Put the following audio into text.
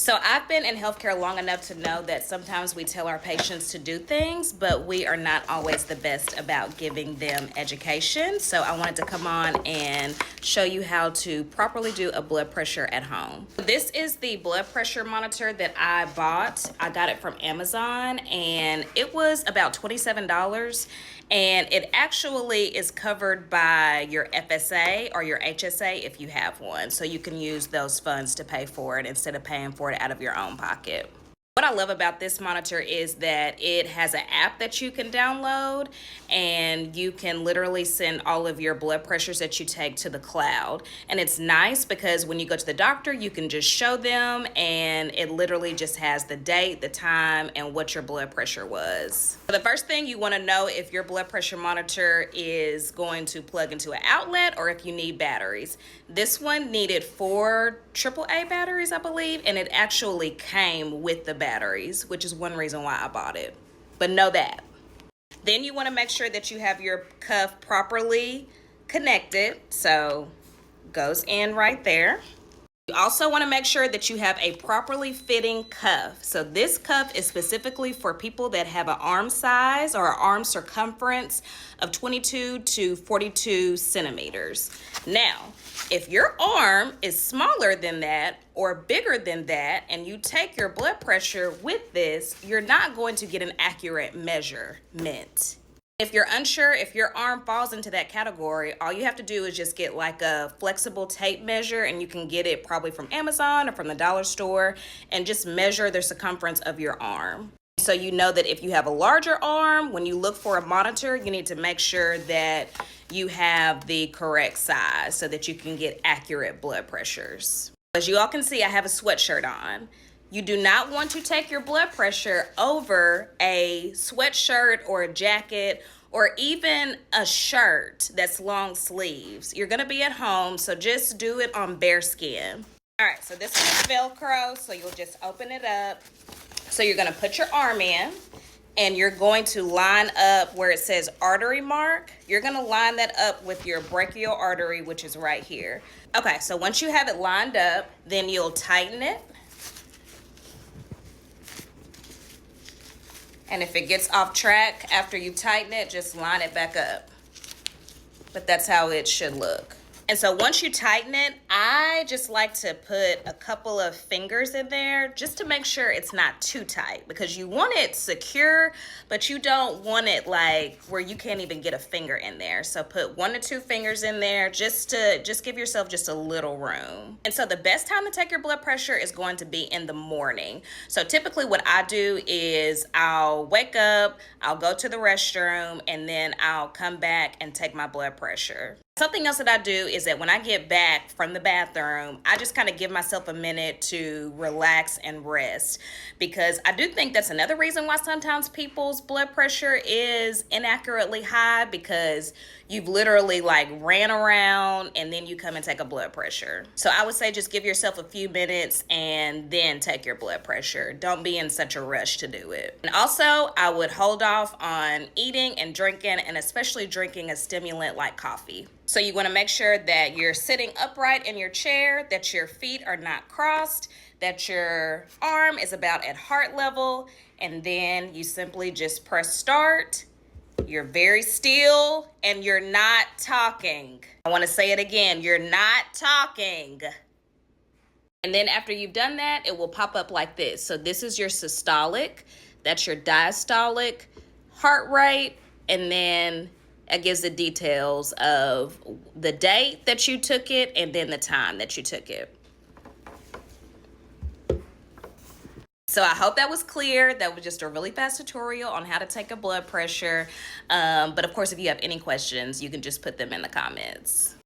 So I've been in healthcare long enough to know that sometimes we tell our patients to do things, but we are not always the best about giving them education. So I wanted to come on and show you how to properly do a blood pressure at home. This is the blood pressure monitor that I bought. I got it from Amazon and it was about $27. And it actually is covered by your FSA or your HSA if you have one. So you can use those funds to pay for it instead of paying for it out of your own pocket. What I love about this monitor is that it has an app that you can download and you can literally send all of your blood pressures that you take to the cloud. And it's nice because when you go to the doctor, you can just show them and it literally just has the date, the time, and what your blood pressure was. So the first thing you want to know if your blood pressure monitor is going to plug into an outlet or if you need batteries. This one needed 4 AAA batteries, I believe, and it actually came with the batteries, which is one reason why I bought it. But know that. Then you want to make sure that you have your cuff properly connected. So goes in right there. You also want to make sure that you have a properly fitting cuff. So this cuff is specifically for people that have an arm size or an arm circumference of 22 to 42 centimeters. Now, if your arm is smaller than that or bigger than that and you take your blood pressure with this, you're not going to get an accurate measurement. If you're unsure if your arm falls into that category, all you have to do is just get like a flexible tape measure, and you can get it probably from Amazon or from the dollar store, and just measure the circumference of your arm. So you know that if you have a larger arm, when you look for a monitor, you need to make sure that you have the correct size so that you can get accurate blood pressures. As you all can see, I have a sweatshirt on. You do not want to take your blood pressure over a sweatshirt or a jacket or even a shirt that's long sleeves. You're going to be at home, so just do it on bare skin. All right, so this is Velcro, so you'll just open it up. So you're going to put your arm in and you're going to line up where it says artery mark. You're going to line that up with your brachial artery, which is right here. Okay, so once you have it lined up, then you'll tighten it. And if it gets off track after you tighten it, just line it back up. But that's how it should look. And so once you tighten it, I just like to put a couple of fingers in there just to make sure it's not too tight, because you want it secure, but you don't want it like where you can't even get a finger in there. So put 1 to 2 fingers in there just give yourself just a little room. And so the best time to take your blood pressure is going to be in the morning. So typically what I do is I'll wake up, I'll go to the restroom, and then I'll come back and take my blood pressure. Something else that I do is that when I get back from the bathroom, I just kind of give myself a minute to relax and rest, because I do think that's another reason why sometimes people's blood pressure is inaccurately high, because you've literally like ran around and then you come and take a blood pressure. So I would say just give yourself a few minutes and then take your blood pressure. Don't be in such a rush to do it. And also I would hold off on eating and drinking, and especially drinking a stimulant like coffee. So you want to make sure that you're sitting upright in your chair, that your feet are not crossed, that your arm is about at heart level, and then you simply just press start. You're very still and you're not talking. I want to say it again, you're not talking. And then after you've done that, it will pop up like this. So this is your systolic, that's your diastolic heart rate, and then it gives the details of the date that you took it and then the time that you took it. So I hope that was clear. That was just a really fast tutorial on how to take a blood pressure. But of course, if you have any questions, you can just put them in the comments.